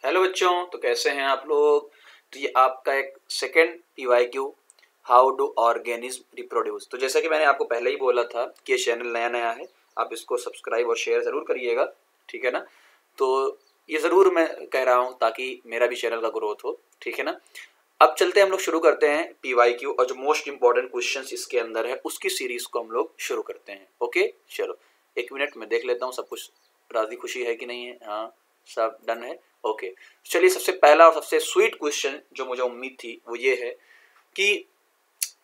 Hello बच्चों, तो कैसे हैं आप लोग। तो ये आपका एक second PYQ, how do organism reproduce. तो जैसा कि मैंने आपको पहले ही बोला था कि ये चैनल नया नया है, आप इसको सब्सक्राइब और शेयर ज़रूर करिएगा, ठीक है ना। तो ये ज़रूर मैं कह रहा हूँ ताकि मेरा भी चैनल का ग्रोथ हो, ठीक है ना। अब चलते हैं, हम लोग शुरू करते हैं पीवाईक्यू और जो मोस्ट इंपॉर्टेंट क्वेश्चंस इसके अंदर है उसकी सीरीज को हम लोग शुरू करते हैं। ओके चलो, एक मिनट मैं देख लेता हूँ सब कुछ राजी खुशी है कि नहीं है। हाँ, सब डन है। ओके चलिए, सबसे पहला और सबसे स्वीट क्वेश्चन जो मुझे उम्मीद थी वो ये है कि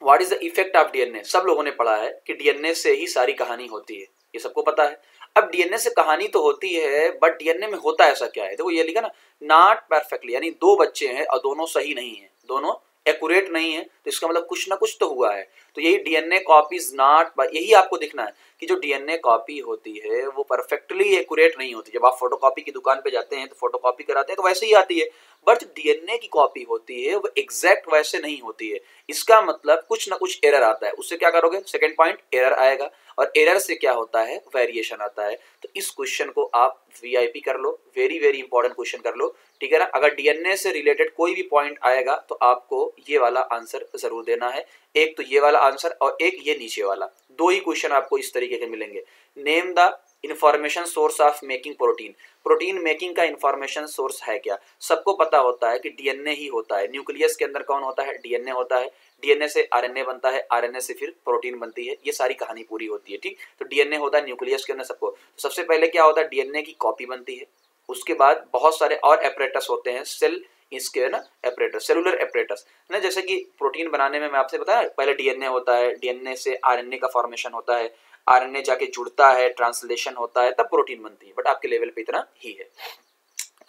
what is the effect of DNA. सब लोगों ने पढ़ा है कि डीएनए से ही सारी कहानी होती है, ये सबको पता है। अब डीएनए से कहानी तो होती है, बट डीएनए में होता ऐसा क्या है। देखो ये लिखा ना, नॉट परफेक्टली, यानी दो बच्चे हैं और दोनों सही नहीं है, दोनों एक्यूरेट नहीं है, तो इसका मतलब कुछ ना कुछ तो हुआ है। तो यही डीएनए कॉपी इज नॉट, यही आपको दिखना है कि जो डीएनए कॉपी होती है वो परफेक्टली एक्यूरेट नहीं होती। जब आप फोटोकॉपी की दुकान पे जाते हैं तो फोटोकॉपी कराते हैं तो वैसे ही आती है, बट डीएनए की कॉपी होती है वो एग्जैक्ट वैसे नहीं होती है। इसका मतलब कुछ ना कुछ एरर आता है। उससे क्या करोगे, सेकंड पॉइंट, एरर आएगा, और एरर से क्या होता है, वेरिएशन आता है। तो इस क्वेश्चन को आप वीआईपी कर लो, वेरी वेरी इंपॉर्टेंट क्वेश्चन कर लो, ठीक है ना। अगर डीएनए से रिलेटेड कोई भी पॉइंट आएगा तो आपको ये वाला आंसर जरूर देना है। एक तो ये वाला आंसर और एक ये नीचे वाला, दो ही क्वेश्चन आपको इस तरीके के मिलेंगे। Name the information source of making protein. Protein making का इंफॉर्मेशन सोर्स है क्या। सबको पता होता है कि डीएनए ही होता है। न्यूक्लियस के अंदर कौन होता है, डीएनए होता है। डीएनए से आरएनए बनता है, आरएनए से फिर प्रोटीन बनती है, ये सारी कहानी पूरी होती है, ठीक। तो डीएनए होता है न्यूक्लियस के अंदर सबको। तो सबसे पहले क्या होता है, डीएनए की कॉपी बनती है। उसके बाद बहुत सारे और एपरेटस होते हैं, सेल इसके ना एपरेटस, सेलुलर एपरेटस ना। जैसे कि प्रोटीन बनाने में मैं आपसे बताया, पहले डीएनए होता है, डीएनए से आरएनए का फॉर्मेशन होता है, आरएनए जाके जुड़ता है, ट्रांसलेशन होता है, तब प्रोटीन बनती है। बट आपके लेवल पे इतना ही है।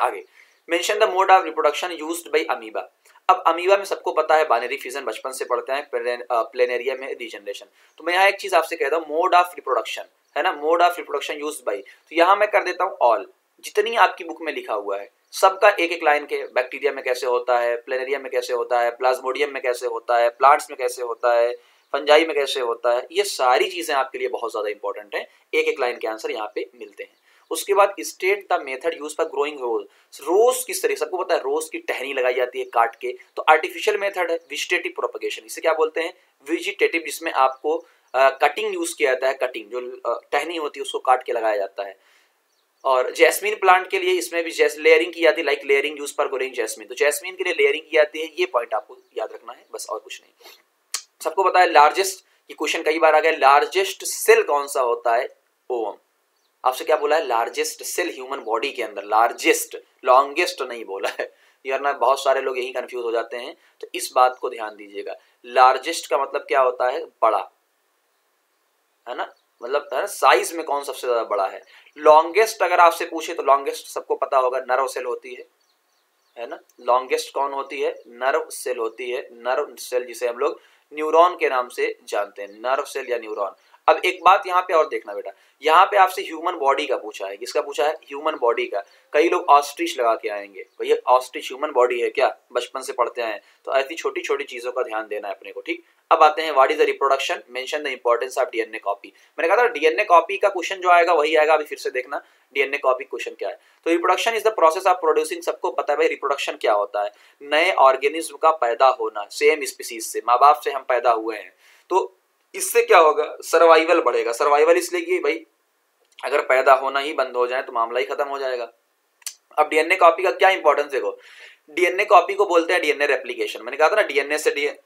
आगे, mention the mode of reproduction used by amoeba. अब अमीबा में सबको पता है बाइनरी फिजन, बचपन से पढ़ते हैं, प्लेनेरिया में रीजनरेशन। तो मैं यहाँ एक चीज आपसे कहता हूँ, मोड ऑफ रिप्रोडक्शन है ना, mode of reproduction used by, तो यहाँ मैं कर देता हूँ ऑल, जितनी आपकी बुक में लिखा हुआ है सबका एक एक लाइन के। बैक्टीरिया में कैसे होता है, प्लेनेरिया में कैसे होता है, प्लाज्मोडियम में कैसे होता है, प्लांट्स में कैसे होता है, फंजाई में कैसे होता है, ये सारी चीजें आपके लिए बहुत ज्यादा इंपॉर्टेंट है। एक एक लाइन के आंसर यहाँ पे मिलते हैं। उसके बाद state the method use for growing rose. Rose किस तरह, सबको पता है रोज की टहनी लगाई जाती है काट के, तो आर्टिफिशियल मेथड है वेजिटेटिव प्रोपगेशन। इसे क्या बोलते हैं, वेजिटेटिव, जिसमें आपको कटिंग यूज किया जाता है। कटिंग जो टहनी होती है उसको काट के लगाया जाता है। और जैस्मीन प्लांट के लिए इसमें भी लेयरिंग की जाती है, like layering use for growing jasmine. तो जैस्मीन के लिए लेयरिंग की जाती है, ये पॉइंट आपको याद रखना है, बस और कुछ नहीं। सबको पता है लार्जेस्ट, ये क्वेश्चन कई बार आ गया, लार्जेस्ट सेल कौन सा होता है, ओवम। आपसे क्या बोला है, लार्जेस्ट सेल ह्यूमन बॉडी के अंदर, लार्जेस्ट, लॉन्गेस्ट नहीं बोला है यार ना। बहुत सारे लोग यही कंफ्यूज हो जाते हैं, तो इस बात को ध्यान दीजिएगा। लार्जेस्ट का मतलब क्या होता है, बड़ा, है ना, मतलब है ना, साइज में कौन सबसे ज्यादा बड़ा है। लॉन्गेस्ट अगर आपसे पूछे तो लॉन्गेस्ट सबको पता होगा, नर्व सेल होती है ना। लॉन्गेस्ट कौन होती है, नर्व सेल होती है, नर्व सेल जिसे हम लोग न्यूरॉन के नाम से जानते हैं, नर्व सेल या न्यूरॉन। अब एक बात यहाँ पे और देखना बेटा, यहाँ पे आपसे ह्यूमन बॉडी का पूछा है, किसका पूछा है, ह्यूमन बॉडी का। कई लोग ऑस्ट्रिच लगा के आएंगे, भैया ऑस्ट्रिच ह्यूमन बॉडी है क्या, बचपन से पढ़ते हैं। तो ऐसी छोटी छोटी चीजों का ध्यान देना है अपने को, ठीक। अब आते हैं, what is the reproduction, mention the importance of DNA copy. मैंने कहा था डीएनए कॉपी का क्वेश्चन जो आएगा वही आएगा, अभी फिर से देखना डीएनए कॉपी क्वेश्चन क्या है। तो reproduction is the process of producing, सबको पता है भाई रिप्रोडक्शन क्या होता है, नए ऑर्गेनिज्म का पैदा होना, सेम स्पीसीज से, माँ बाप से हम पैदा हुए हैं। तो इससे क्या होगा, सर्वाइवल बढ़ेगा। सर्वाइवल इसलिए कि भाई अगर पैदा होना ही बंद हो जाए तो मामला ही खत्म हो जाएगा। अब डीएनए कॉपी का क्या इंपॉर्टेंस, देखो डीएनए कॉपी को बोलते हैं डीएनए रेप्लिकेशन। मैंने कहा था ना, डीएनए से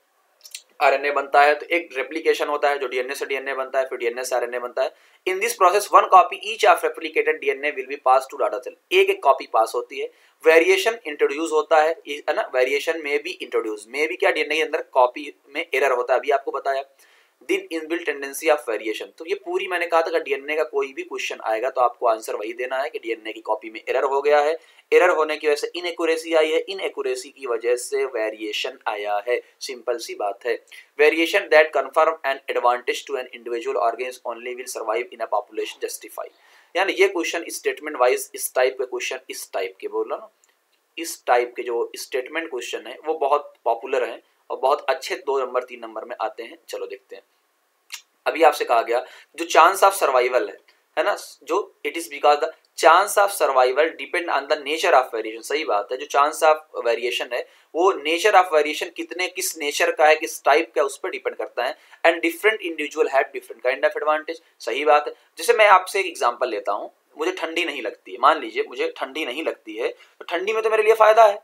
आरएनए बनता है, तो एक रेप्लिकेशन होता है जो डीएनए से डीएनए बनता है, फिर डीएनए से आरएनए बनता है। In this process one copy each of replicated DNA will be pass to daughter cell. एक एक कॉपी पास होती है, वेरिएशन इंट्रोड्यूस होता है ना, वेरिएशन में भी इंट्रोड्यूस, में भी क्या, डीएनए के अंदर कॉपी में एरर होता है, अभी आपको बताया। दिन इनबिल्ट टेंडेंसी ऑफ वेरिएशन, तो ये पूरी मैंने कहा था कि डीएनए का कोई भी क्वेश्चन आएगा तो आपको आंसर वही देना है कि डीएनए की कॉपी में एरर हो गया है, एरर होने की वजह से इनएक्यूरेसी आई है, इनएक्यूरेसी की वजह से वेरिएशन आया है, सिंपल सी बात है। Variation that confirm an advantage to an individual organism only will survive in a population justify. यानी ये क्वेश्चन स्टेटमेंट वाइज, इस टाइप के क्वेश्चन, इस टाइप के बोल रहा ना, इस टाइप के जो स्टेटमेंट क्वेश्चन है वो बहुत पॉपुलर हैं और बहुत अच्छे 2 नंबर 3 नंबर में आते हैं। चलो देखते हैं। अभी आपसे कहा गया जो चांस ऑफ सर्वाइवल है ना, जो it is because the chance of survival depend on the nature of variation. सही बात है, जो चांस ऑफ वेरिएशन है वो नेचर ऑफ वेरिएशन कितने किस नेचर का है, किस टाइप का, उस पर डिपेंड करता है। And different individual have different kind of advantage. सही बात है। जैसे मैं आपसे एक एग्जांपल लेता हूँ, मुझे ठंडी नहीं लगती है, मान लीजिए मुझे ठंडी नहीं लगती है, तो ठंडी में तो मेरे लिए फायदा है,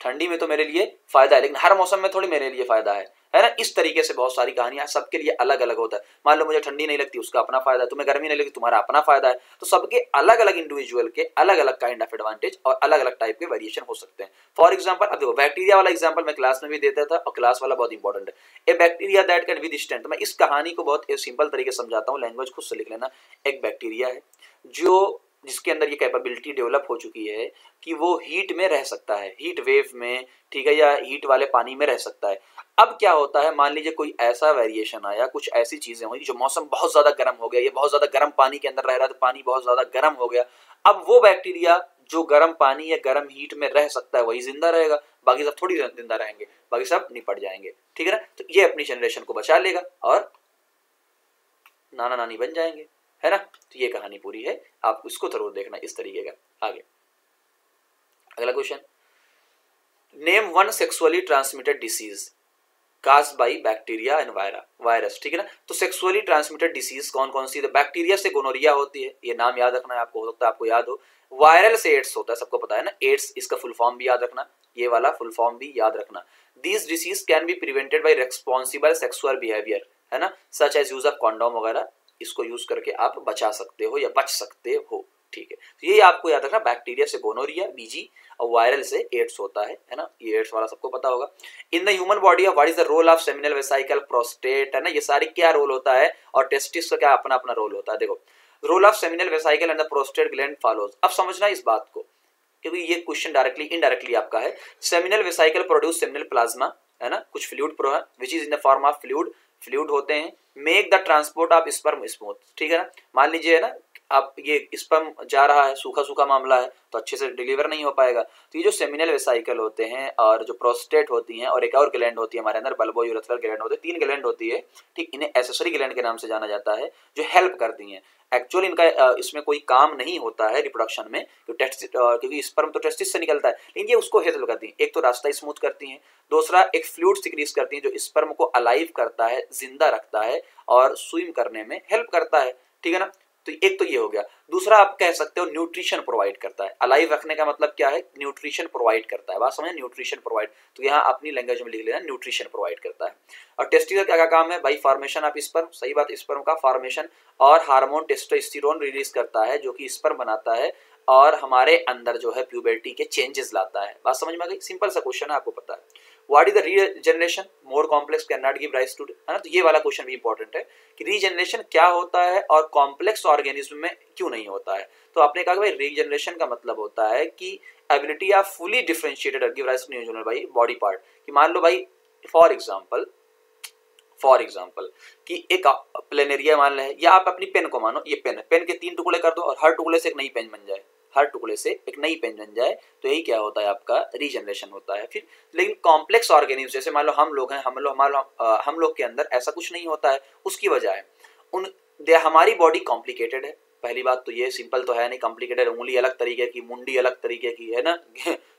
ठंडी में तो मेरे लिए फायदा है, लेकिन हर मौसम में थोड़ी मेरे लिए फायदा है ना। इस तरीके से बहुत सारी कहानियां, सबके लिए अलग अलग होता है। मान लो मुझे ठंडी नहीं लगती, उसका अपना फायदा है, तुम्हें गर्मी नहीं लगती, तुम्हारा अपना फायदा है। तो सबके अलग अलग इंडिविजुअल के अलग अलग काइंड ऑफ एडवांटेज और अलग अलग टाइप के वेरिएशन हो सकते हैं। फॉर एग्जाम्पल, अब देखो बैक्टीरिया वाला एग्जाम्पल मैं क्लास में भी देता था और क्लास वाला बहुत इंपॉर्टेंट है। ए बैक्टीरिया दैट कैन विथस्टैंड, तो मैं इस कहानी को बहुत सिंपल तरीके से समझाता हूँ, लैंग्वेज खुद से लिख लेना। एक बैक्टीरिया है जो जिसके अंदर ये कैपेबिलिटी डेवलप हो चुकी है कि वो हीट में रह सकता है, हीट वेव में, ठीक है, या हीट वाले पानी में रह सकता है। अब क्या होता है, मान लीजिए कोई ऐसा वेरिएशन आया, कुछ ऐसी चीजें हुई जो मौसम बहुत ज्यादा गर्म हो गया, ये बहुत ज्यादा गर्म पानी के अंदर रह रहा है, तो पानी बहुत ज्यादा गर्म हो गया। अब वो बैक्टीरिया जो गर्म पानी या गर्म हीट में रह सकता है वही जिंदा रहेगा, बाकी सब थोड़ी जिंदा रहेंगे, बाकी सब निपट जाएंगे, ठीक है ना। तो ये अपनी जनरेशन को बचा लेगा और नाना नानी बन जाएंगे, है ना। तो ये कहानी पूरी है, आप इसको जरूर देखना इस तरीके का। आगे अगला question, name one sexually transmitted disease caused by bacteria and virus, ठीक है ना। तो सेक्सुअली ट्रांसमिटेड डिसीज कौन कौन सी, तो बैक्टीरिया से गोनोरिया होती है, ये नाम याद रखना है आपको, हो सकता है आपको याद हो। वायरल से एड्स होता है, सबको पता है ना, एड्स, इसका फुल फॉर्म भी याद रखना, ये वाला फुल फॉर्म भी याद रखना। These disease can be prevented by responsible sexual behaviour, है ना, such as use of condom वगैरह, इसको यूज करके आप बचा सकते हो या बच सकते हो, ठीक है। तो ये आपको याद रखना, बैक्टीरिया से गोनोरिया बीजी और वायरल से एड्स होता है ना, ये एड्स वाला सबको पता होगा। In the human body what is the role of seminal vesicle, prostate, है ना, ये सारी क्या रोल होता है, और टेस्टिस का क्या अपना अपना रोल होता है। देखो, role of seminal vesicle and the prostate gland follows. अब समझना इस बात को, क्योंकि ये क्वेश्चन डायरेक्टली इनडायरेक्टली आपका है। Seminal vesicle produce seminal plasma, है ना, कुछ फ्लूइड प्रो है which is in the form of fluid होते हैं। Make the transport of sperm smooth, ठीक है ना। मान लीजिए, है ना, आप ये स्पर्म जा रहा है, सूखा सूखा मामला है, तो अच्छे से डिलीवर नहीं हो पाएगा। तो ये जो सेमिनल वेसिकल होते हैं और जो प्रोस्टेट होती हैं और एक और ग्लैंड होती है हमारे अंदर, बल्बो यूरेथ्रल ग्लैंड होते हैं, 3 ग्लैंड होती है, ठीक, इन्हें एक्सेसरी ग्लैंड के नाम से जाना जाता है, जो हेल्प करती हैं। एक्चुअली इनका इसमें कोई काम नहीं होता है रिप्रोडक्शन में, क्योंकि स्पर्म तो टेस्टिस से निकलता है, लेकिन ये उसको हेल्प करती हैं। एक तो रास्ता स्मूथ करती हैं, दूसरा एक फ्लूइड सिक्रीज करती हैं जो स्पर्म को अलाइव करता है, जिंदा रखता है और स्विम करने में हेल्प करता है, ठीक है ना। तो एक तो ये हो गया। दूसरा आप कह सकते हो न्यूट्रिशन प्रोवाइड करता है। अलाइव रखने का मतलब क्या है, न्यूट्रिशन प्रोवाइड करता है, बात समझे, न्यूट्रिशन प्रोवाइड। तो यहाँ अपनी लैंग्वेज में लिख लेना, न्यूट्रिशन प्रोवाइड करता है। और टेस्टिकल का क्या काम है भाई, फॉर्मेशन ऑफ स्पर्म, सही बात, स्पर्म का फॉर्मेशन, और हार्मोन टेस्टोस्टेरोन रिलीज करता है जो कि स्पर्म बनाता है और हमारे अंदर जो है प्यूबर्टी के चेंजेस लाता है। बात समझ में आ गई, सिंपल सा क्वेश्चन है, आपको पता है। What is the regeneration, more complex can not give rise to, है ना। तो ये वाला क्वेश्चन भी इंपॉर्टेंट है कि रीजनरेशन क्या होता है और कॉम्प्लेक्स ऑर्गेनिज्म में क्यों नहीं होता है। तो आपने कहा कि भाई रीजनरेशन का मतलब होता है कि ability of fully differentiated give rise to new general भाई बॉडी पार्ट, कि मान लो भाई फॉर एग्जाम्पल कि एक प्लेनेरिया मान लें, या आप अपनी पेन को मानो, ये पेन है, पेन के 3 टुकड़े कर दो और हर टुकड़े से एक नई पेन बन जाए, हर टुकड़े से एक नई पेन बन जाए, तो यही क्या होता है, आपका रीजनरेशन होता है। फिर लेकिन कॉम्प्लेक्स ऑर्गेनिज्म, जैसे मान लो हम लोग हैं, हम लोग के अंदर ऐसा कुछ नहीं होता है, उसकी वजह है हमारी बॉडी कॉम्प्लिकेटेड है। पहली बात तो ये, सिंपल तो है नहीं, कॉम्प्लिकेटेड, उंगली अलग तरीके की, मुंडी अलग तरीके की, है ना,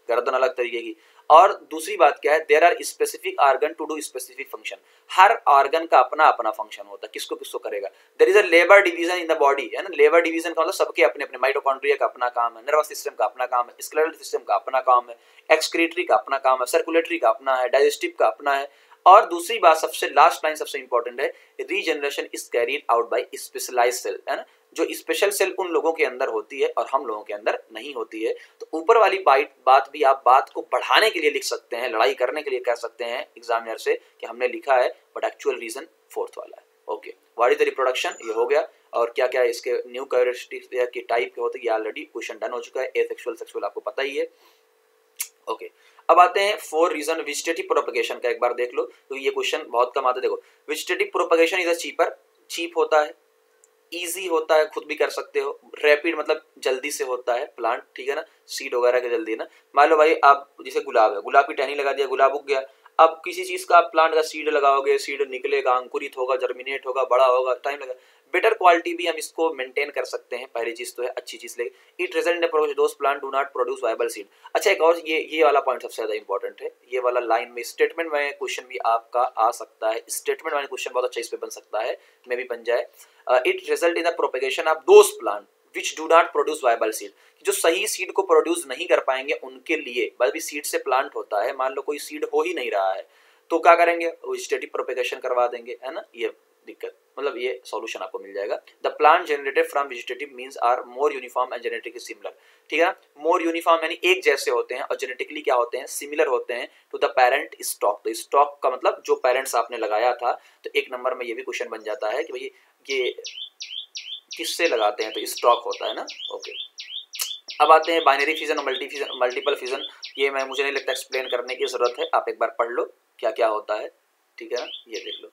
गर्दन अलग तरीके की। और दूसरी बात क्या है, there are specific organ to do specific function, हर ऑर्गन का अपना अपना फंक्शन होता है, किसको किसको करेगा। There is a labour division in the body, है ना, लेबर डिवीजन का मतलब सबके अपने अपने, माइटोकॉन्ड्रिया का अपना काम है, नर्वस सिस्टम का अपना काम है, स्केलेटल सिस्टम का अपना काम है, एक्सक्रीटरी का अपना काम है, सर्कुलेटरी का अपना है, डाइजेस्टिव का अपना है। और दूसरी बात, सबसे लास्ट लाइन सबसे इंपॉर्टेंट है, regeneration is carried out by specialised cell, है ना, जो स्पेशल सेल उन लोगों के अंदर होती है और हम लोगों के अंदर नहीं होती है। तो ऊपर वाली बात भी आप बात को बढ़ाने के लिए लिख सकते हैं, लड़ाई करने के लिए कह सकते हैं एग्जामिनर से कि हमने लिखा है, बट एक्चुअल रीजन 4th वाला है। Okay, what is the reproduction, ये हो गया। और क्या क्या इसके न्यू कैरेक्टरिस्टिक्स के टाइप के होते हैं, ये ऑलरेडी क्वेश्चन डन हो चुका है। एसेक्सुअल, सेक्सुअल आपको पता ही है। ओके, अब आते हैं 4 रीजन वेजिटेटिव प्रोपगेशन का, एक बार देख लो, तो ये क्वेश्चन बहुत कम आता है। देखो, vegetative propagation is cheaper, cheap होता है, इजी होता है, खुद भी कर सकते हो, रैपिड मतलब जल्दी से होता है प्लांट, ठीक है ना, सीड वगैरह के जल्दी ना। मान लो भाई आप जैसे गुलाब है, गुलाब की टहनी लगा दिया, गुलाब उग गया। अब किसी चीज का आप प्लांट का सीड लगाओगे, सीड निकलेगा, अंकुरित होगा, जर्मिनेट होगा, बड़ा होगा, टाइम लगेगा। बेटर क्वालिटी भी हम इसको मेंटेन कर सकते हैं, पहली चीज तो है अच्छी चीज लेके। It result in produce those plant do not produce viable seed. अच्छा एक और ये वाला पॉइंट सबसे ज्यादा इंपॉर्टेंट है, ये वाला लाइन में स्टेटमेंट में क्वेश्चन भी आपका आ सकता है, स्टेटमेंट वाला क्वेश्चन बहुत अच्छा इस पे बन सकता है, मे भी बन जाए। It result in the propagation of those plant which do not produce viable seed, जो सही सीड को प्रोड्यूस नहीं कर पाएंगे उनके लिए, बस भी सीड से प्लांट होता है, मान लो कोई सीड हो ही नहीं रहा है तो क्या करेंगे, वेजिटेटिव प्रोपेगेशन करवा देंगे, है ना, ये दिक्कत, मतलब ये सॉल्यूशन आपको मिल जाएगा। The plant generated from vegetative means are more uniform and genetically similar, ठीक है ना, मोर यूनिफॉर्म यानी एक जैसे होते हैं, और जेनेटिकली क्या होते हैं, सिमिलर होते हैं टू द पेरेंट स्टॉक। तो स्टॉक का मतलब जो पेरेंट्स आपने लगाया था, तो एक नंबर में ये भी क्वेश्चन बन जाता है कि भाई ये किससे लगाते हैं, तो स्टॉक होता है ना। ओके, अब आते हैं बाइनरी फिजन और मल्टीपल फिजन। ये मुझे नहीं लगता एक्सप्लेन करने की जरूरत है, आप एक बार पढ़ लो क्या क्या होता है, ठीक है ना, ये देख लो।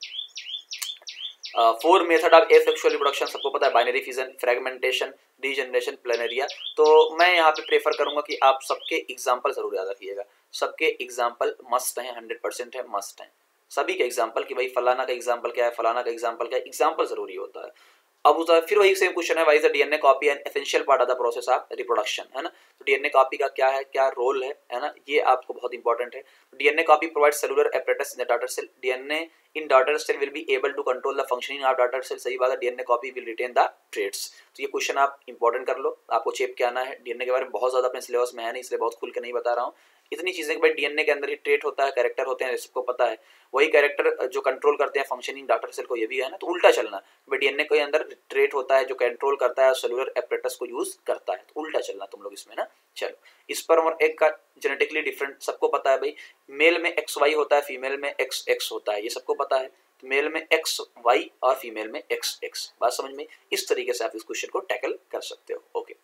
4 मेथड ऑफ एसेक्सुअल रिप्रोडक्शन सबको पता है, binary fission, fragmentation, degeneration, planaria. तो मैं यहाँ पे प्रेफर करूंगा कि आप सबके एग्जाम्पल जरूर याद रखिएगा, सबके एग्जाम्पल मस्ट हैं, 100% है, मस्ट हैं सभी के एग्जाम्पल, कि भाई फलाना का एग्जाम्पल क्या है, फलाना का एग्जाम्पल क्या है, एग्जाम्पल जरूरी होता है। अब उसका फिर वही सेम क्वेश्चन है, why is the DNA copy an essential part of the process of reproduction, है ना। तो डीएनए कॉपी का क्या है, क्या रोल है ना, ये आपको बहुत इंपॉर्टेंट है। DNA copy provide cellular apparatus in the daughter cell, DNA in daughter cell will be able to control the functioning of daughter cell, सही बात है, DNA copy will retain the traits. तो ये क्वेश्चन आप important कर लो, आपको चेप के आना है, डीएनए के बारे में बहुत ज्यादा अपने सिलेबस में है नहीं, इसलिए बहुत खुल के नहीं बता रहा हूँ। इतनी चीजें कि भाई डीएनए के अंदर ही ट्रेट होता है, कैरेक्टर होते हैं, सबको पता है, वही कैरेक्टर जो कंट्रोल करते हैं फंक्शनिंग डॉटर सेल को, ये भी है ना, तो उल्टा चलना, भाई डीएनए के अंदर ट्रेट होता है जो कंट्रोल करता है, सेलुलर एपरेटस को यूज करता है, तो उल्टा चलना तुम लोग इसमें ना। चलो, स्पर्म और एग का जेनेटिकली डिफरेंट सबको पता है भाई, मेल में XY होता है, फीमेल में XX होता है, ये सबको पता है। मेल में XY और फीमेल में XX, बात समझ में, इस तरीके से आप इस क्वेश्चन को टैकल कर सकते हो। ओके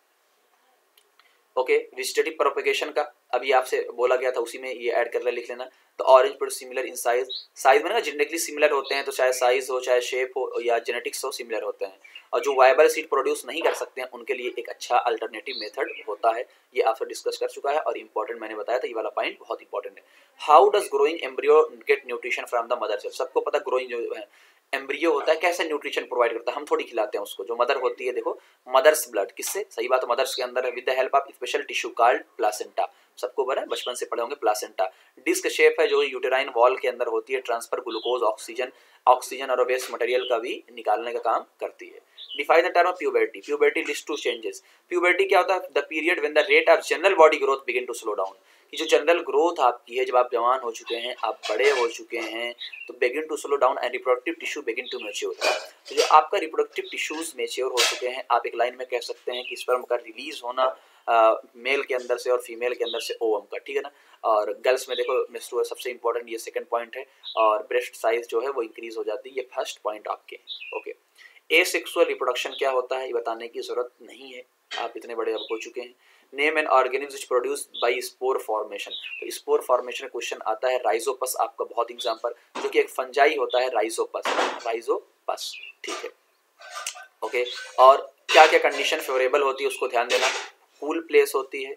ओके, वेजिटेटिव प्रोपेगेशन का अभी आपसे बोला गया था, उसी में ये ऐड कर ले, लिख लेना। तो ऑरेंज पर सिमिलर इन साइज, साइज में ना जेनेटिकली सिमिलर होते हैं, तो चाहे साइज हो, चाहे शेप हो, या जेनेटिक्स हो, सिमिलर होते हैं। और जो वायबल सीड प्रोड्यूस नहीं कर सकते हैं उनके लिए एक अच्छा अल्टरनेटिव मेथड होता है, ये आपसे डिस्कस कर चुका है, और इंपॉर्टेंट मैंने बताया था, ये वाला पॉइंट बहुत इंपॉर्टेंट है। How does growing embryo get nutrition from the mother cell, सबको पता ग्रोइंग जो है एम्ब्रियो होता है कैसे न्यूट्रिशन प्रोवाइड करता है, हम थोड़ी खिलाते हैं उसको, जो मदर होती है, देखो मदर्स ब्लड, किससे, सही बात है, मदर्स के अंदर है, with the help of special tissue called placenta, सबको पता है, बचपन से पढ़े होंगे प्लासेंटा। डिस्क शेप है जो यूटेराइन वॉल के अंदर होती है, ट्रांसफर ग्लूकोज, ऑक्सीजन और वेस्ट मटेरियल का भी निकालने का काम करती है। Define the term of puberty, puberty leads to changes, puberty क्या होता है, the period when the rate of general body growth begin to slow down, कि जो जनरल ग्रोथ आपकी है, जब आप जवान हो चुके हैं, आप बड़े हो चुके हैं, तो begin to slow down and reproductive tissue begin to mature, तो जो आपका रिप्रोडक्टिव टिश्यूज मैच्योर हो चुके हैं, आप एक लाइन में कह सकते हैं कि स्पर्म का रिलीज होना मेल के अंदर से और फीमेल के अंदर से ओवम का, ठीक है ना। और गर्ल्स में देखो मेंस्ट्रुअल सबसे इंपॉर्टेंट, ये सेकंड पॉइंट है, और ब्रेस्ट साइज जो है वो इंक्रीज हो जाती है, ये फर्स्ट पॉइंट आपके। ओके, एसेक्सुअल रिप्रोडक्शन क्या होता है ये बताने की जरूरत नहीं है, आप इतने बड़े अब हो चुके हैं। Name an organism which produce by spore formation, तो स्पोर फॉर्मेशन क्वेश्चन आता है, राइजोपस आपका बहुत एग्जांपल, जो कि एक फंजाई होता है, राइजोपस, ठीक है। ओके, और क्या क्या कंडीशन फेवरेबल होती है उसको ध्यान देना, कूल प्लेस होती है,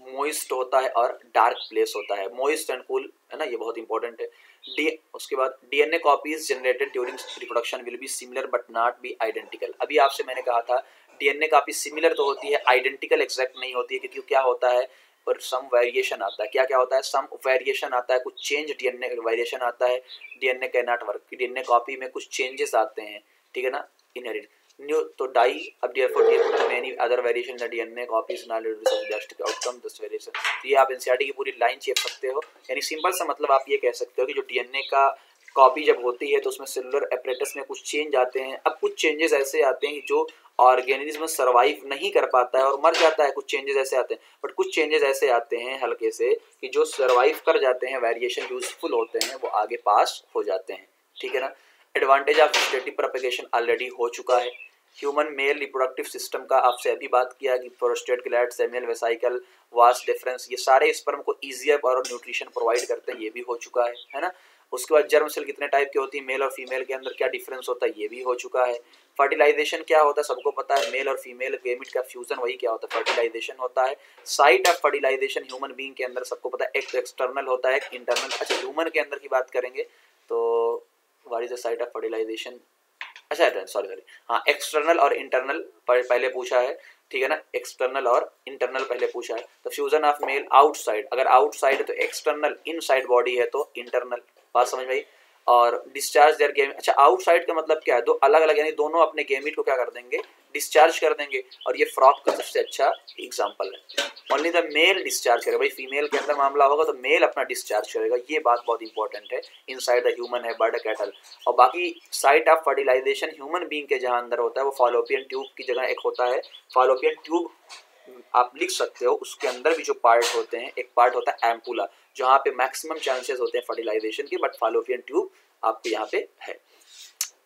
मोइस्ट होता है, और डार्क प्लेस होता है, मोइस्ट एंड कूल, है ना, ये बहुत इंपॉर्टेंट है। उसके बाद DNA copies generated during reproduction will be similar but not be identical, अभी आपसे मैंने कहा था डीएनए कॉपी सिमिलर तो होती है, आइडेंटिकल एग्जैक्ट नहीं होती है, क्योंकि क्या होता है, पर सम वेरिएशन आता है, क्या क्या होता है, सम वेरिएशन आता है, कुछ चेंज डीएनए वेरिएशन आता है, DNA can not work, DNA copy में कुछ चेंजेस आते हैं, ठीक है ना, इनहेरिट न्यू, तो डाई, अब therefore many other variation in the DNA copies not just outcome this variation, तो ये आप एनसीईआरटी की पूरी लाइन चेक सकते हो, यानी सिंपल सा मतलब आप ये कह सकते हो कि जो डीएनए का कॉपी जब होती है तो उसमें सेलुलर एपरेटस में कुछ चेंज आते हैं, अब कुछ चेंजेस ऐसे आते हैं जो ऑर्गेनिज्म सर्वाइव नहीं कर पाता है और मर जाता है, कुछ चेंजेस ऐसे आते हैं, बट कुछ चेंजेस ऐसे आते हैं हल्के से कि जो सर्वाइव कर जाते हैं, वेरिएशन यूजफुल होते हैं, वो आगे पास हो जाते हैं, ठीक है ना। Advantage of vegetative propagation already हो चुका है, ह्यूमन मेल रिप्रोडक्टिव सिस्टम का आपसे अभी बात किया कि prostate gland, seminal vesicle, vas deferens, ये सारे स्पर्म को ईजियर और न्यूट्रिशन प्रोवाइड करते हैं, ये भी हो चुका है ना। उसके बाद जर्म सेल कितने टाइप की होती है, मेल और फीमेल के अंदर क्या डिफरेंस होता है, ये भी हो चुका है। फर्टिलाइजेशन क्या होता है सबको पता है, मेल और फीमेल गेमिट का फ्यूजन, वही क्या होता है, फर्टिलाइजेशन होता है। Site of fertilisation human being के अंदर सबको पता है, एक एक्सटर्नल होता है, एक इंटरनल। अच्छा ह्यूमन के अंदर की बात करेंगे तो what is the site of fertilisation, अच्छा सॉरी हाँ, एक्सटर्नल और इंटरनल पहले पूछा है, ठीक है ना, एक्सटर्नल और इंटरनल पहले पूछा है। तो फ्यूजन ऑफ मेल आउटसाइड, अगर आउटसाइड है तो एक्सटर्नल, इनसाइड बॉडी है तो इंटरनल, बात समझ में आई। और डिस्चार्ज देयर गेमिट, अच्छा आउटसाइड का मतलब क्या है, दो अलग अलग यानी दोनों अपने गेमिट को क्या कर देंगे, डिस्चार्ज कर देंगे, और ये फ्रॉक का सबसे अच्छा एग्जांपल है। ओनली द मेल डिस्चार्ज करेगा, भाई फीमेल के अंदर मामला होगा तो मेल अपना डिस्चार्ज करेगा, ये बात बहुत इंपॉर्टेंट है। इनसाइड द ह्यूमन है बर्ड कैटल। और बाकी site of fertilisation human being के जहां अंदर होता है वो फॉलोपियन ट्यूब की जगह एक होता है, फॉलोपियन ट्यूब आप लिख सकते हो, उसके अंदर भी जो पार्ट होते हैं, एक पार्ट होता है एम्पुला, जहाँ पे मैक्सिमम चांसेस होते हैं फर्टिलाइजेशन के, बट फॉलोपियन ट्यूब आपके यहाँ पे है।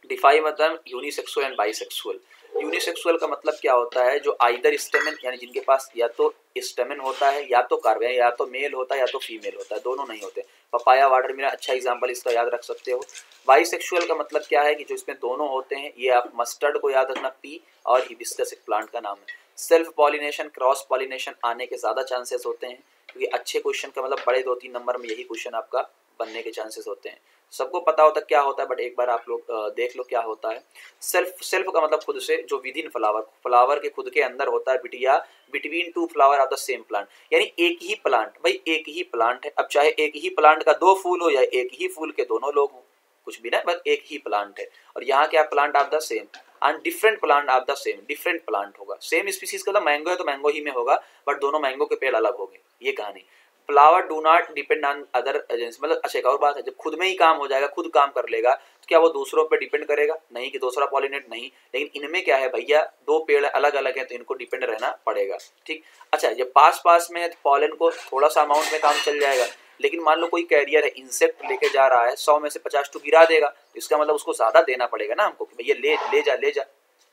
डिफाई मतलब यूनिसेक्सुअल एंड बाइसेक्सुअल। यूनिसेक्सुअल का मतलब क्या होता है, जो आइदर स्टेमन यानी जिनके पास या तो स्टेमन होता है या तो कार्य, या तो मेल होता है या तो फीमेल होता है, दोनों नहीं होते। पपाया वाटरमेलन अच्छा एग्जांपल, इसका याद रख सकते हो। बाइसेक्सुअल का मतलब क्या है कि जो इसमें दोनों होते हैं, ये आप मस्टर्ड को याद रखना, पी, और हिबिस्कस एक प्लांट का नाम है। सेल्फ पॉलिनेशन, क्रॉस पॉलिनेशन आने के ज़्यादा चांसेस होते हैं, क्योंकि अच्छे क्वेश्चन का मतलब बड़े 2-3 नंबर में यही क्वेश्चन आपका बनने के चांसेस होते हैं। सबको पता होता है क्या होता है, बट एक बार आप लोग देख लो क्या होता है। सेल्फ, सेल्फ का मतलब खुद से, जो विद इन फ्लावर, फ्लावर के खुद के अंदर होता है, बिटिया between two flower of the same plant, यानी एक ही प्लांट, भाई एक ही प्लांट है, अब चाहे एक ही प्लांट का 2 फूल हो या एक ही फूल के दोनों लोग हो, कुछ भी ना, बस एक ही प्लांट है। और यहाँ क्या plant of the same and different plant of the same, different plant होगा। सेम स्पीसीज का तो मैंगो है तो मैंगो ही में होगा, बट दोनों मैंगो के पेड़ अलग होंगे, ये कहानी। Flower do not depend on other agency, मतलब अच्छा एक और बात है, जब खुद में ही काम हो जाएगा, खुद काम कर लेगा, तो क्या वो दूसरों पे डिपेंड करेगा, नहीं कि दूसरा पॉलिनेट, नहीं। लेकिन इनमें क्या है भैया, 2 पेड़ अलग अलग हैं तो इनको डिपेंड रहना पड़ेगा, ठीक। अच्छा जब पास पास में है तो पॉलन को थोड़ा सा अमाउंट में काम चल जाएगा, लेकिन मान लो कोई कैरियर है, इंसेक्ट लेके जा रहा है, 100 में से 50 तो गिरा देगा, तो इसका मतलब उसको ज्यादा देना पड़ेगा ना हमको, कि भैया ले जा ले जा।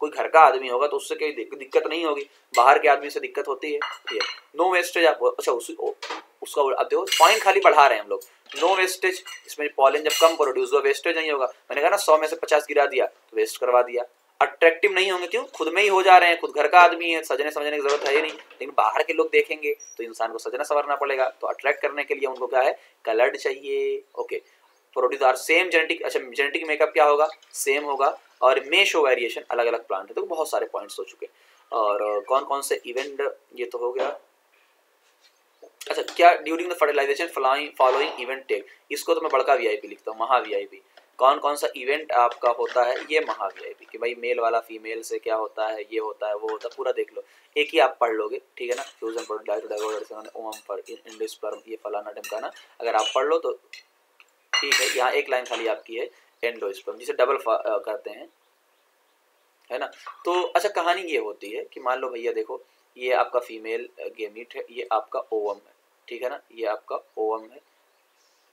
कोई घर का आदमी होगा तो उससे कोई दिक्कत नहीं होगी, बाहर के आदमी से दिक्कत होती है, ठीक है। नो वेस्टेज, आप अच्छा उसका अब देखो पॉइंट खाली बढ़ा रहे हैं हम लोग। नो वेस्टेज, इसमें पॉलन जब कम प्रोड्यूस हुआ वेस्टेज नहीं होगा। मैंने कहा ना 100 में से 50 गिरा दिया तो वेस्ट करवा दिया। अट्रैक्टिव नहीं होंगे, क्यों, खुद में ही हो जा रहे हैं, खुद घर का आदमी है, सजने समझने की जरूरत है ही नहीं। लेकिन बाहर के लोग देखेंगे तो इंसान को सजना संवरना पड़ेगा, तो अट्रैक्ट करने के लिए उनको क्या है, कलर्ड चाहिए, okay. Produce are same genetic, अच्छा जेनेटिक मेकअप क्या होगा, सेम होगा, और मे शो वेरिएशन, अलग अलग प्लांट है। तो बहुत सारे पॉइंट्स हो चुके हैं। और कौन कौन से इवेंट, ये तो हो गया। अच्छा क्या during the fertilization following event take, इसको तो मैं बड़का वीआईपी लिखता हूँ, महा वीआईपी। कौन कौन सा इवेंट आपका होता है, ये महा वीआईपी, कि भाई मेल वाला फीमेल से क्या होता है, ये होता है वो होता है, पूरा देख लो, एक ही आप पढ़ लोगे, ठीक है ना। फ्यूजन प्रोडक्ट, ये फलाना ढमकाना, अगर आप पढ़ लो तो ठीक है। यहाँ एक लाइन खाली आपकी है एंडोस्पर्म, जिसे डबल करते हैं, है ना। तो अच्छा कहानी ये होती है कि मान लो भैया देखो, ये आपका फीमेल गेमीट है, ये आपका ओवम है, ठीक है ना, ये आपका ओवम है,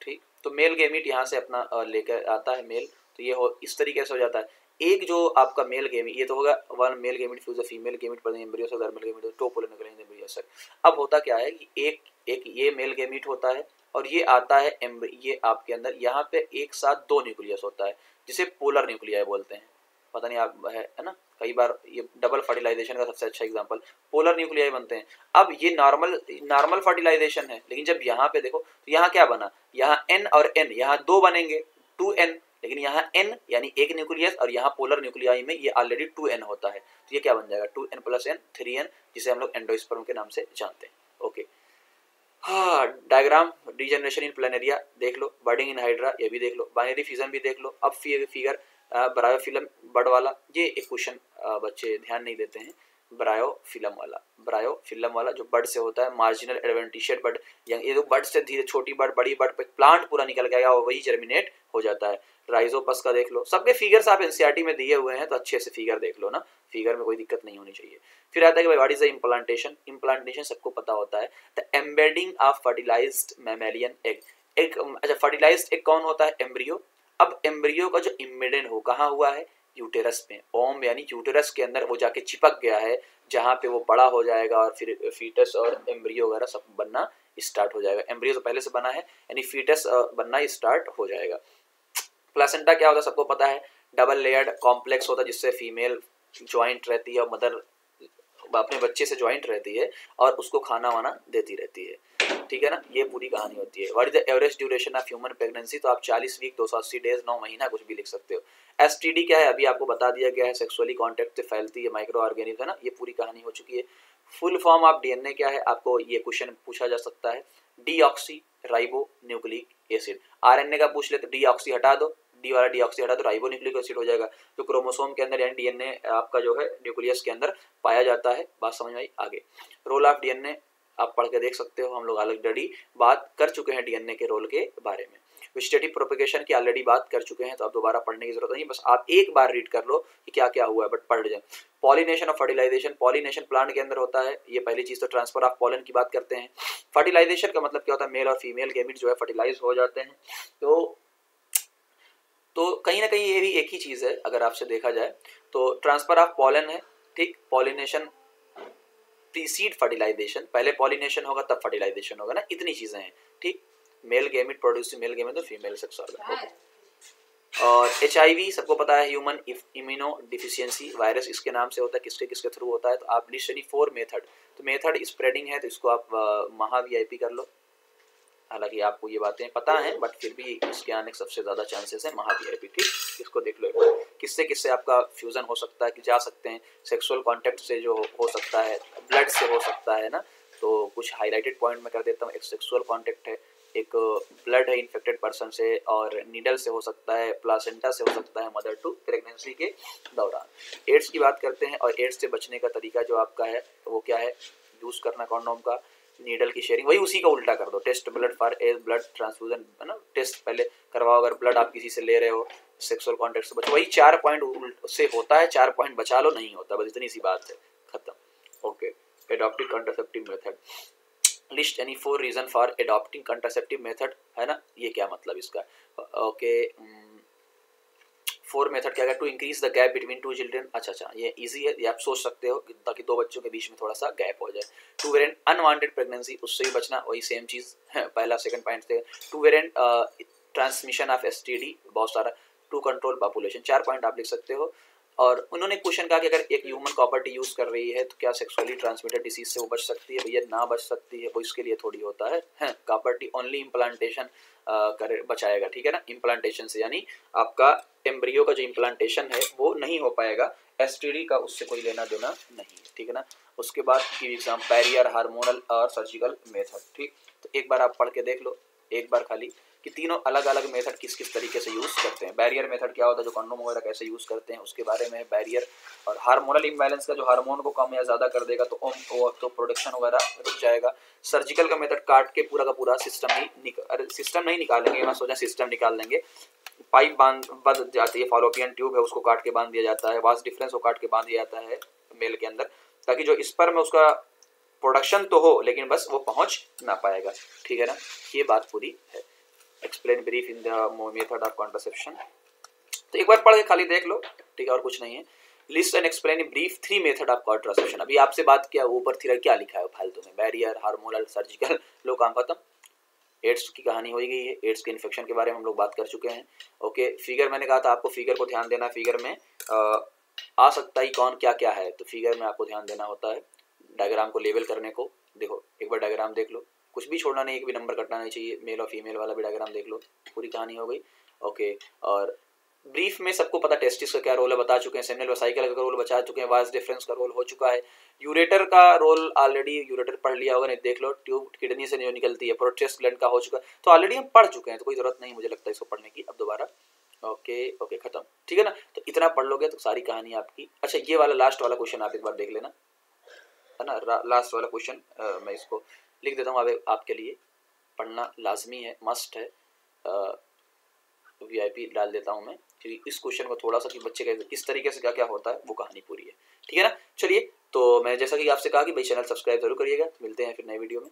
ठीक। तो मेल गेमीट यहाँ से अपना लेकर आता है मेल, तो ये हो इस तरीके से हो जाता है। एक जो आपका मेल गेमीट, ये तो होगा one male gamete fuse female gamete पर एम्ब्रियो से मेल गेमीट टोपोलन निकलेंगे एम्ब्रियो से। अब होता क्या है कि एक ये मेल गेमीट होता है, और ये आता है ये आपके अंदर, यहाँ पे एक साथ 2 न्यूक्लियस होता है, जिसे पोलर न्यूक्लियाई बोलते हैं। पता नहीं आप है ना, कई बार ये डबल फर्टिलाइजेशन का सबसे अच्छा एग्जांपल, पोलर न्यूक्लियाई बनते हैं। अब ये नॉर्मल फर्टिलाइजेशन है, लेकिन जब यहाँ पे देखो तो यहाँ क्या बना, यहाँ n और n, यहाँ 2 बनेंगे 2n, लेकिन यहाँ n यानी एक न्यूक्लियस, और यहाँ पोलर न्यूक्लियाई में ये ऑलरेडी 2n होता है, तो ये क्या बन जाएगा 2n + n 3n, जिसे हम लोग एंडोस्पर्म के नाम से जानते हैं, ओके। हाँ डायग्राम, डीजनरेशन इन प्लेनेरिया देख लो, बर्डिंग इन हाइड्रा ये भी देख लो, बाइनरी फिजन भी देख लो। अब फिगर ब्रायोफिलम बर्ड वाला, ये एक क्वेश्चन बच्चे ध्यान नहीं देते हैं। ब्रायोफिलम वाला जो बर्ड से होता है, मार्जिनल एडवेंटिशियट बर्ड, ये जो बर्ड से धीरे छोटी बर्ड बड़ी बर्ड पे प्लांट पूरा निकल गया और वही जर्मिनेट हो जाता है। राइजोपस का देख लो, सबके फिगर्स आप एनसीईआरटी में दिए हुए हैं, तो अच्छे से फिगर देख लो ना, फिगर में कोई दिक्कत नहीं होनी चाहिए। फिर आता है कि भाई what is the implantation, implantation सबको पता होता है, the embedding of fertilized mammalian egg. एक अच्छा फर्टिलाइज्ड एग कौन होता है, एम्ब्रियो। अब एम्ब्रियो का जो इम्बेडेड हो कहाँ हुआ है, यूटेरस में, ओम यानी यूटेरस के अंदर वो जाके चिपक गया है, जहाँ पे वो बड़ा हो जाएगा और फिर फीटस और एम्ब्रियो वगैरह सब बनना स्टार्ट हो जाएगा। एम्ब्रियो तो पहले से बना है, यानी फीटस बनना स्टार्ट हो जाएगा। प्लासेंटा क्या होता है सबको पता है, डबल लेयर्ड कॉम्प्लेक्स होता है जिससे फीमेल ज्वाइंट रहती है और मदर अपने बच्चे से ज्वाइंट रहती है और उसको खाना वाना देती रहती है, ठीक है ना। ये पूरी कहानी होती है। What is the average duration of human pregnancy, तो आप 40 वीक 280 डेज 9 महीना कुछ भी लिख सकते हो। एसटीडी क्या है अभी आपको बता दिया गया है, सेक्सुअली कॉन्टैक्ट से फैलती है माइक्रो ऑर्गेनिज्म, है ना, ये पूरी कहानी हो चुकी है। फुल फॉर्म ऑफ डीएनए क्या है, आपको ये क्वेश्चन पूछा जा सकता है, deoxy ribo nucleic acid. RNA का पूछ ले तो डीऑक्सी हटा दो, डी वाला डीऑक्सी हटा दो, राइबो न्यूक्लिक एसिड हो जाएगा, जो क्रोमोसोम के अंदर यानी डीएनए आपका जो है न्यूक्लियस के अंदर पाया जाता है। बात समझ में आई। आगे रोल ऑफ डीएनए आप पढ़ के देख सकते हो, हम लोग ऑलरेडी बात कर चुके हैं डीएनए के रोल के बारे में। वेजिटेटिव प्रोपेगेशन की ऑलरेडी बात कर चुके हैं, तो अब दोबारा पढ़ने की जरूरत नहीं, बस आप एक बार रीड कर लो कि क्या क्या हुआ है, बट पढ़ जाए। पॉलिनेशन और फर्टिलाइजेशन, पॉलिनेशन प्लांट के अंदर होता है, ये पहली चीज। तो ट्रांसफर ऑफ पॉलन की बात करते हैं। फर्टिलाइजेशन का मतलब क्या होता है, मेल और फीमेल गैमीट जो है फर्टिलाइज हो जाते हैं। तो कहीं ना कहीं ये भी एक ही चीज है अगर आपसे देखा जाए तो। ट्रांसफर ऑफ पॉलन है, ठीक। पॉलिनेशन प्रीसीड फर्टिलाइजेशन, पहले पॉलिनेशन होगा तब फर्टिलाइजेशन होगा ना, इतनी चीजें हैं, ठीक। Male gamete produce male gamete तो फीमेल सेक्स ऑर्गन, ओके। और HIV सबको पता है, ह्यूमन इम्यूनो डिफिशियंसी वायरस इसके नाम से होता है, किसके किसके थ्रू होता है। तो आप लिस्ट यानी 4 मेथड, तो मेथड स्प्रेडिंग है तो इसको आप महा VIP कर लो। हालांकि आपको ये बातें पता हैं बट फिर भी इसके आने के सबसे ज्यादा चांसेस है महा VIP, ठीक। इसको देख लो एक बार, किससे किससे आपका फ्यूजन हो सकता है कि जा सकते हैं, सेक्सुअल कांटेक्ट से जो हो सकता है, ब्लड से हो सकता है ना। तो कुछ हाईलाइटेड पॉइंट में कर देता हूँ, एक सेक्सुअल कांटेक्ट है, एक ब्लड है इन्फेक्टेड पर्सन से, और नीडल से हो सकता है, प्लासेंटा से हो सकता है मदर टू प्रेगनेंसी के दौरान। एड्स की बात करते हैं, और एड्स से बचने का तरीका जो आपका है वो क्या है, यूज करना कॉन्डोम का, नीडल की शेयरिंग, वही उसी का उल्टा कर दो, test blood for a blood transfusion, है ना, टेस्ट पहले करवाओ, अगर ब्लड आप किसी से ले रहे हो, सेक्सुअल कॉन्टेक्ट से बचो, वही 4 पॉइंट से होता है, 4 पॉइंट बचा लो, नहीं होता, बस इतनी सी बात है, खत्म, okay. Adoptive contraceptive method, list any 4 reason for adopting contraceptive method, है ना, ये क्या मतलब इसका, ओके। 4 मेथड क्या है, to increase the gap between 2 children, अच्छा ये इजी है, ये आप सोच सकते हो ताकि 2 बच्चों के बीच में थोड़ा सा गैप हो जाए। टू वेरिएंट अनवांटेड प्रेगनेंसी, उससे भी बचना, वही सेम चीज है, पहला सेकंड पॉइंट थे। To variant transmission of STD, बहुत सारा। टू कंट्रोल पॉपुलेशन, 4 पॉइंट आप लिख सकते हो। और उन्होंने क्वेश्चन कहा कि अगर एक ह्यूमन प्रॉपर्टी यूज कर रही है तो क्या सेक्सुअली ट्रांसमिटेड डिसीज से वो बच सकती है, भैया ना बच सकती है, वो इसके लिए थोड़ी होता है प्रॉपर्टी ओनली इम्प्लांटेशन करे बचाएगा, ठीक है ना, इम्प्लांटेशन से, यानी आपका एम्ब्रियो का जो इम्प्लांटेशन है वो नहीं हो पाएगा, STD का उससे कोई लेना देना नहीं, ठीक है ना। उसके बाद की एग्जाम बैरियर, हार्मोनल और सर्जिकल मेथड, ठीक। तो एक बार आप पढ़ के देख लो, एक बार खाली, कि तीनों अलग अलग मेथड किस किस तरीके से यूज करते हैं। बैरियर मेथड क्या होता है, जो कंडोम वगैरह कैसे यूज करते हैं उसके बारे में, बैरियर। और हार्मोनल इम्बैलेंस का, जो हार्मोन को कम या ज्यादा कर देगा तो प्रोडक्शन वगैरह रुक जाएगा। सर्जिकल का मेथड काट के पूरा का पूरा सिस्टम नहीं निकालेंगे, मैं सोचा सिस्टम निकाल लेंगे, पाइप बांध जाती है, फॉलोपियन ट्यूब है उसको काट के बांध दिया जाता है, वास डिफरेंस को काट के बांध दिया जाता है मेल के अंदर, ताकि जो स्पर्म में उसका प्रोडक्शन तो हो लेकिन बस वो पहुंच ना पाएगा, ठीक है ना, ये बात पूरी है। Explain brief in the method of contraception, तो एक बार पढ़ के खाली देख लो, ठीक है, और कुछ नहीं है। List and explain brief 3 method of contraception, अभी आपसे बात किया ऊपर क्या लिखा है फालतू में, बैरियर, हार्मोनल, सर्जिकल, लो काम खत्म। एड्स की कहानी हो गई है, एड्स के इन्फेक्शन के बारे में हम लोग बात कर चुके हैं, ओके। फिगर मैंने कहा था आपको, फिगर को ध्यान देना, फिगर में आ सकता ही कौन क्या क्या है, तो फिगर में आपको ध्यान देना होता है, डायग्राम को लेबल करने को, देखो एक बार डायग्राम देख लो, कुछ भी छोड़ना नहीं, एक भी नंबर कटना नहीं चाहिए, मेल और फीमेल वाला भी डायग्राम देख लो, पूरी कहानी हो गई, ओके। और ब्रीफ में सबको पता टेस्टिस का क्या रोल है बता चुके हैं, सेमिनल वेसिकल का रोल बता चुके हैं, वास डिफरेंस का रोल हो चुका है, यूरेटर का रोल ऑलरेडी यूरेटर पढ़ लिया होगा, नहीं देख लो, ट्यूब किडनी से जो निकलती है, प्रोस्टेट ग्लैंड का हो चुका है, तो ऑलरेडी हम पढ़ चुके हैं, तो कोई जरूरत नहीं मुझे लगता है इसको पढ़ने की अब दोबारा, ओके खत्म, ठीक है ना। तो इतना पढ़ लोगे तो सारी कहानी आपकी। अच्छा ये वाला लास्ट वाला क्वेश्चन आप एक बार देख लेना, है ना, लास्ट वाला क्वेश्चन मैं इसको लिख देता हूँ, आपके लिए पढ़ना लाजमी है, मस्ट है, VIP डाल देता हूँ मैं, क्योंकि इस क्वेश्चन को थोड़ा सा कि बच्चे का इस तरीके से क्या क्या होता है वो कहानी पूरी है, ठीक है ना। चलिए, तो मैं जैसा कि आपसे कहा कि भाई चैनल सब्सक्राइब जरूर करिएगा, मिलते हैं फिर नए वीडियो में।